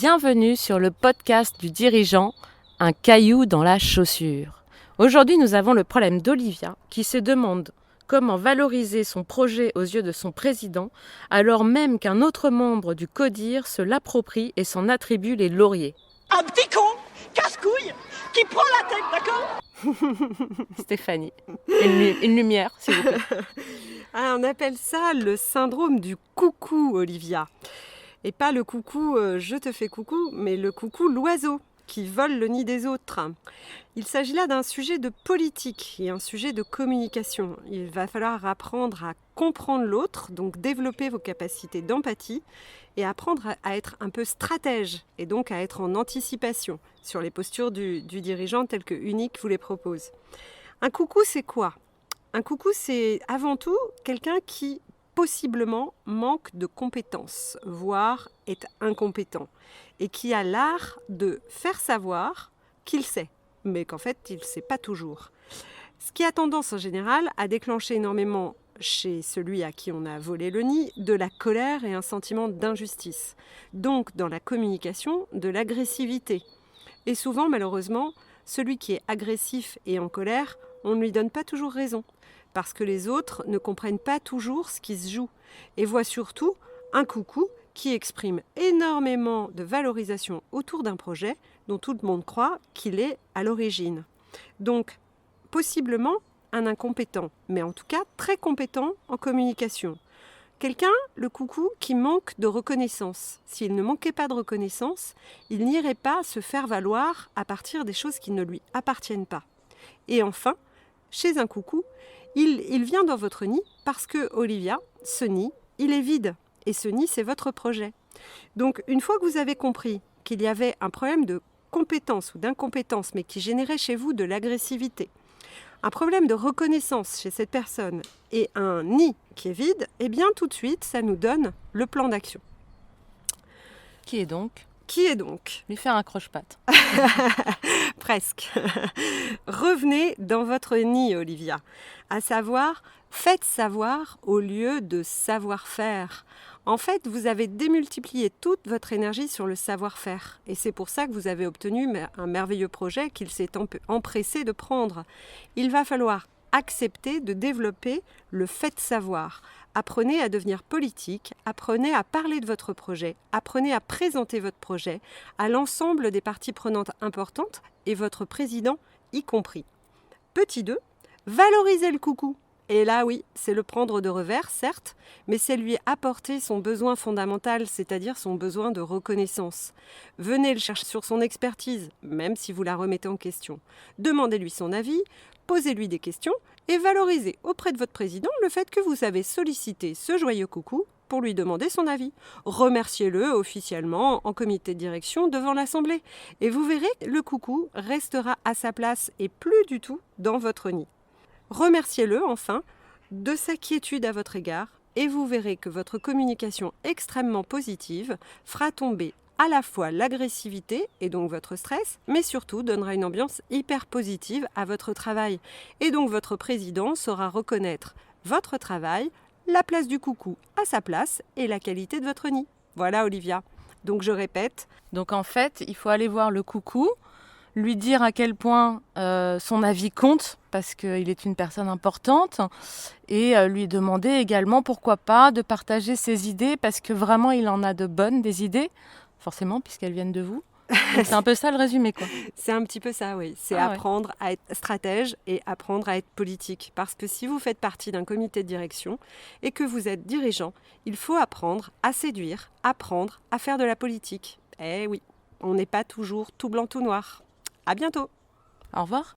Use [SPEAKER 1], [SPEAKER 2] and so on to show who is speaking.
[SPEAKER 1] Bienvenue sur le podcast du dirigeant, un caillou dans la chaussure. Aujourd'hui, nous avons le problème d'Olivia qui se demande comment valoriser son projet aux yeux de son président alors même qu'un autre membre du CODIR se l'approprie et s'en attribue les lauriers.
[SPEAKER 2] Un petit con, casse-couille, qui prend la tête, d'accord ?
[SPEAKER 1] Stéphanie, une lumière, s'il vous plaît.
[SPEAKER 3] On appelle ça le syndrome du coucou, Olivia. Et pas le coucou je te fais coucou, mais le coucou l'oiseau qui vole le nid des autres. Il s'agit là d'un sujet de politique et un sujet de communication. Il va falloir apprendre à comprendre l'autre, donc développer vos capacités d'empathie et apprendre à être un peu stratège et donc à être en anticipation sur les postures du dirigeant telles que Unique vous les propose. Un coucou, c'est quoi ? Un coucou, c'est avant tout quelqu'un qui possiblement manque de compétences, voire est incompétent, et qui a l'art de faire savoir qu'il sait, mais qu'en fait, il ne sait pas toujours. Ce qui a tendance en général à déclencher énormément chez celui à qui on a volé le nid, de la colère et un sentiment d'injustice. Donc, dans la communication, de l'agressivité. Et souvent, malheureusement, celui qui est agressif et en colère, on ne lui donne pas toujours raison. Parce que les autres ne comprennent pas toujours ce qui se joue et voient surtout un coucou qui exprime énormément de valorisation autour d'un projet dont tout le monde croit qu'il est à l'origine. Donc, possiblement un incompétent, mais en tout cas très compétent en communication. Quelqu'un, le coucou, qui manque de reconnaissance. S'il ne manquait pas de reconnaissance, il n'irait pas se faire valoir à partir des choses qui ne lui appartiennent pas. Et enfin, chez un coucou, il vient dans votre nid parce que, Olivia, ce nid, il est vide. Et ce nid, c'est votre projet. Donc, une fois que vous avez compris qu'il y avait un problème de compétence ou d'incompétence, mais qui générait chez vous de l'agressivité, un problème de reconnaissance chez cette personne et un nid qui est vide, eh bien, tout de suite, ça nous donne le plan d'action.
[SPEAKER 1] Qui est donc ?
[SPEAKER 3] Lui
[SPEAKER 1] faire un croche-patte.
[SPEAKER 3] Presque. Revenez dans votre nid, Olivia. À savoir, faites savoir au lieu de savoir-faire. En fait, vous avez démultiplié toute votre énergie sur le savoir-faire. Et c'est pour ça que vous avez obtenu un merveilleux projet qu'il s'est empressé de prendre. Il va falloir accepter de développer le fait savoir. Apprenez à devenir politique, apprenez à parler de votre projet, apprenez à présenter votre projet à l'ensemble des parties prenantes importantes et votre président y compris. Petit 2, valorisez le coucou. Et là, oui, c'est le prendre de revers, certes, mais c'est lui apporter son besoin fondamental, c'est-à-dire son besoin de reconnaissance. Venez le chercher sur son expertise, même si vous la remettez en question. Demandez-lui son avis, posez-lui des questions et valorisez auprès de votre président le fait que vous avez sollicité ce joyeux coucou pour lui demander son avis. Remerciez-le officiellement en comité de direction devant l'Assemblée. Et vous verrez, le coucou restera à sa place et plus du tout dans votre nid. Remerciez-le enfin de sa quiétude à votre égard et vous verrez que votre communication extrêmement positive fera tomber à la fois l'agressivité et donc votre stress, mais surtout donnera une ambiance hyper positive à votre travail. Et donc votre président saura reconnaître votre travail, la place du coucou à sa place et la qualité de votre nid. Voilà, Olivia. Donc je répète.
[SPEAKER 1] Donc en fait, il faut aller voir le coucou, lui dire à quel point son avis compte, parce qu'il est une personne importante, et lui demander également, pourquoi pas, de partager ses idées, parce que vraiment, il en a de bonnes, des idées, forcément, puisqu'elles viennent de vous. Donc, c'est un peu ça le résumé, quoi.
[SPEAKER 3] C'est un petit peu ça, oui. C'est apprendre à être stratège et apprendre à être politique. Parce que si vous faites partie d'un comité de direction et que vous êtes dirigeant, il faut apprendre à séduire, apprendre à faire de la politique. Eh oui, on n'est pas toujours tout blanc, tout noir. À bientôt.
[SPEAKER 1] Au revoir.